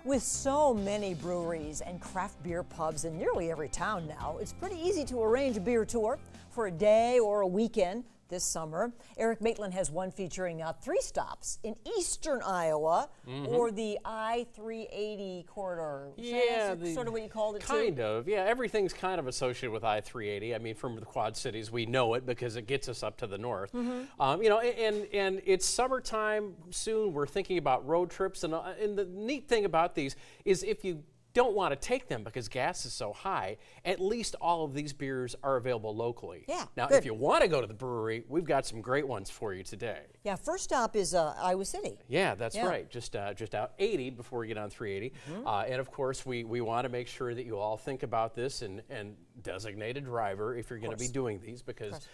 With so many breweries and craft beer pubs in nearly every town now, it's pretty easy to arrange a beer tour for a day or a weekend this summer. Erik Maitland has one featuring 3 stops in eastern Iowa, or the I-380 corridor. Yeah, sort of what you called it too? Kind of, yeah. Everything's kind of associated with I-380. I mean, from the Quad Cities, we know it because it gets us up to the north. You know, and it's summertime soon. We're thinking about road trips, and the neat thing about these is if you don't want to take them because gas is so high, at least all of these beers are available locally. Yeah, now, good. if you want to go to the brewery, we've got some great ones for you today. Yeah, first stop is Iowa City. Yeah, that's right. Just out 80 before we get on 380. And of course, we want to make sure that you all think about this and designate a driver if you're going to be doing these, because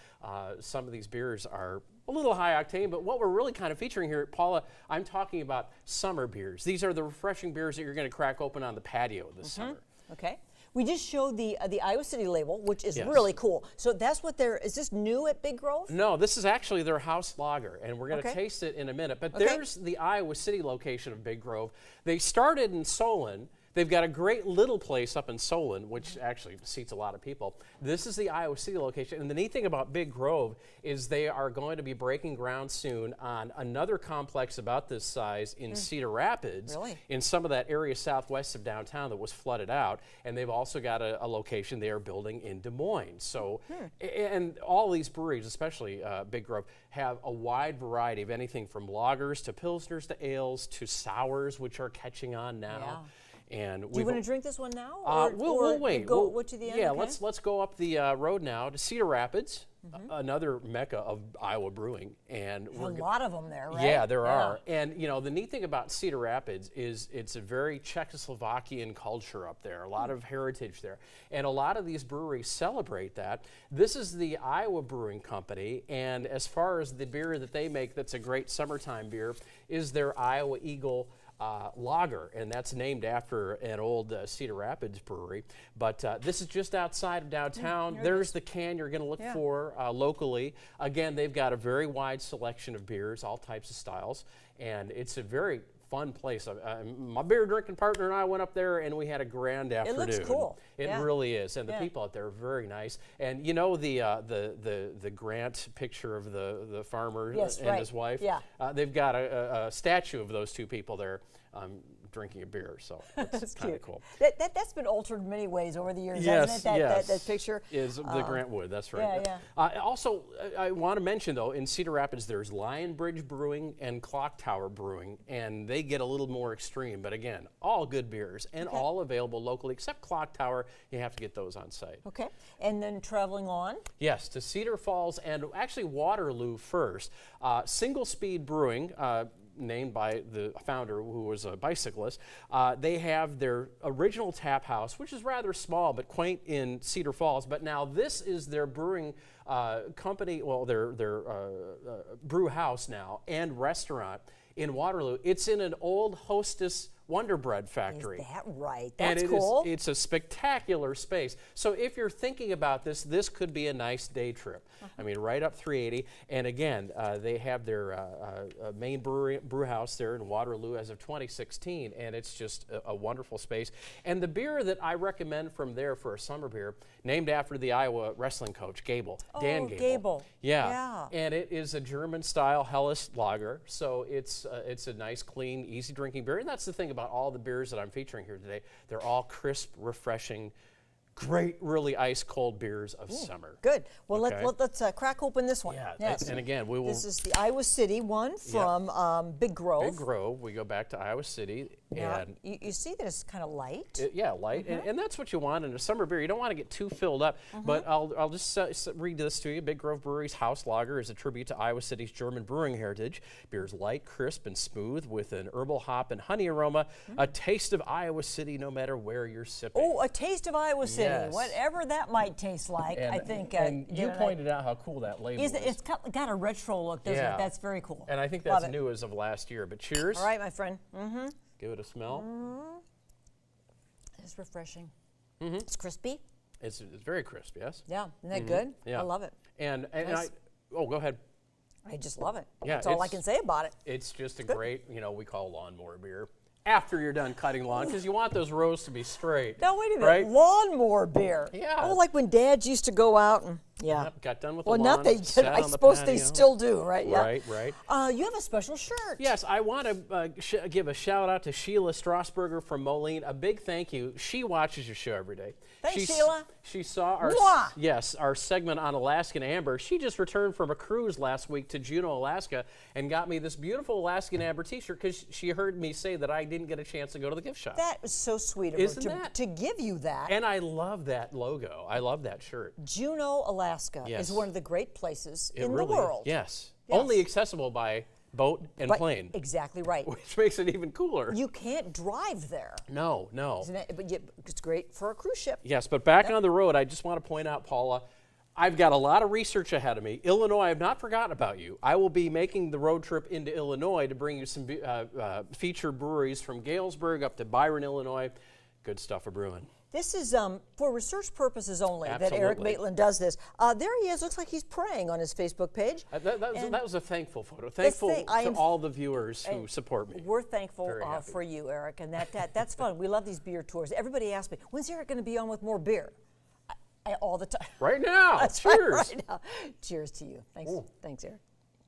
some of these beers are a little high octane, but what we're really kind of featuring here, Paula, I'm talking about summer beers. These are the refreshing beers that you're going to crack open on the patio this summer. Okay. We just showed the Iowa City label, which is really cool. So that's what is this new at Big Grove? No, this is actually their house lager, and we're going to taste it in a minute. But there's the Iowa City location of Big Grove. They started in Solon. They've got a great little place up in Solon, which actually seats a lot of people. This is the Iowa City location. And the neat thing about Big Grove is they are going to be breaking ground soon on another complex about this size in Cedar Rapids, in some of that area southwest of downtown that was flooded out. And they've also got a location they are building in Des Moines. So, and all these breweries, especially Big Grove, have a wide variety of anything from lagers to pilsners to ales to sours, which are catching on now. And do you want to drink this one now? Or, we'll wait. Go to the end? Yeah, let's go up the road now to Cedar Rapids, another mecca of Iowa brewing. And a lot of them there, right? Yeah, there are. And you know, the neat thing about Cedar Rapids is it's a very Czechoslovakian culture up there, a lot of heritage there. And a lot of these breweries celebrate that. This is the Iowa Brewing Company, and as far as the beer that they make that's a great summertime beer is their Iowa Eagle lager, and that's named after an old Cedar Rapids brewery. But this is just outside of downtown. There's the can you're going to look for locally. Again, they've got a very wide selection of beers, all types of styles, and it's a very fun place. My beer drinking partner and I went up there, and we had a grand afternoon. It looks cool. It really is, and the people out there are very nice. And you know the Grant picture of the farmer and his wife. Yeah. They've got a statue of those two people there drinking a beer, so that's kind of cool. That's been altered in many ways over the years, hasn't it? That picture is the Grant Wood. That's right. Also, I want to mention though, in Cedar Rapids, there's Lion Bridge Brewing and Clock Tower Brewing, and they get a little more extreme. But again, all good beers and all available locally, except Clock Tower. You have to get those on site. Okay, and then traveling on. Yes, to Cedar Falls and actually Waterloo first. Single Speed Brewing. Named by the founder, who was a bicyclist. They have their original tap house, which is rather small but quaint in Cedar Falls. But now this is their brewing company, well, their brew house now and restaurant in Waterloo. It's in an old Hostess Wonder Bread factory. Is that right? That's cool. It's a spectacular space. So if you're thinking about this, this could be a nice day trip. I mean, right up 380. And again, they have their main brew house there in Waterloo as of 2016, and it's just a wonderful space. And the beer that I recommend from there for a summer beer, named after the Iowa wrestling coach, Gable, Dan Gable. Gable. Yeah. And it is a German-style Helles lager, so it's a nice, clean, easy drinking beer. And that's the thing about all the beers that I'm featuring here today. They're all crisp, refreshing, great, really ice-cold beers of summer. Good. Well, let's crack open this one. Yeah. Yes. And again, we will. This is the Iowa City one from Big Grove. Big Grove. We go back to Iowa City. And you see that it's kind of light. Light. And that's what you want in a summer beer. You don't want to get too filled up. But I'll just read this to you. Big Grove Brewery's House Lager is a tribute to Iowa City's German brewing heritage. Beer is light, crisp, and smooth with an herbal hop and honey aroma. A taste of Iowa City no matter where you're sipping. Oh, a taste of Iowa City. Yes. Whatever that might taste like, I think. And you pointed out how cool that label is. It's got a retro look, doesn't it? That's very cool. And I think that's new as of last year. But cheers. All right, my friend. Give it a smell. It's refreshing. It's crispy. It's very crisp, yes. Yeah, isn't that good? Yeah. I love it. And go ahead. I just love it. Yeah, that's all I can say about it. It's just a great, we call lawnmower beer. after you're done cutting lawn, because you want those rows to be straight. Now, wait a minute. Right? Lawnmower beer. Yeah. Oh, like when dads used to go out and, yeah. Yep, got done with the well, lawn. not they did. I suppose they still do, right? Yeah. Right. You have a special shirt. Yes, I want to give a shout out to Sheila Strasburger from Moline. A big thank you. She watches your show every day. Thanks, Sheila. She saw our our segment on Alaskan Amber. She just returned from a cruise last week to Juneau, Alaska, and got me this beautiful Alaskan Amber T-shirt because she heard me say that I didn't get a chance to go to the gift shop. That is so sweet of her to give you that. And I love that logo. I love that shirt. Juneau, Alaska is one of the great places in the world. Yes. Only accessible by boat and plane. Exactly right. Which makes it even cooler. You can't drive there. No. Isn't it? But it's great for a cruise ship. Yes, but back on the road, I just want to point out, Paula, I've got a lot of research ahead of me. Illinois, I've not forgotten about you. I will be making the road trip into Illinois to bring you some featured breweries from Galesburg up to Byron, Illinois. Good stuff for brewing. This is for research purposes only that Erik Maitland does this. There he is. Looks like he's praying on his Facebook page. That was a thankful photo. Thankful to all the viewers who support me. We're thankful for you, Erik, and that's fun. We love these beer tours. Everybody asks me, when's Erik going to be on with more beer? All the time. Right now. That's Cheers. right now. Cheers to you. Thanks, Erik.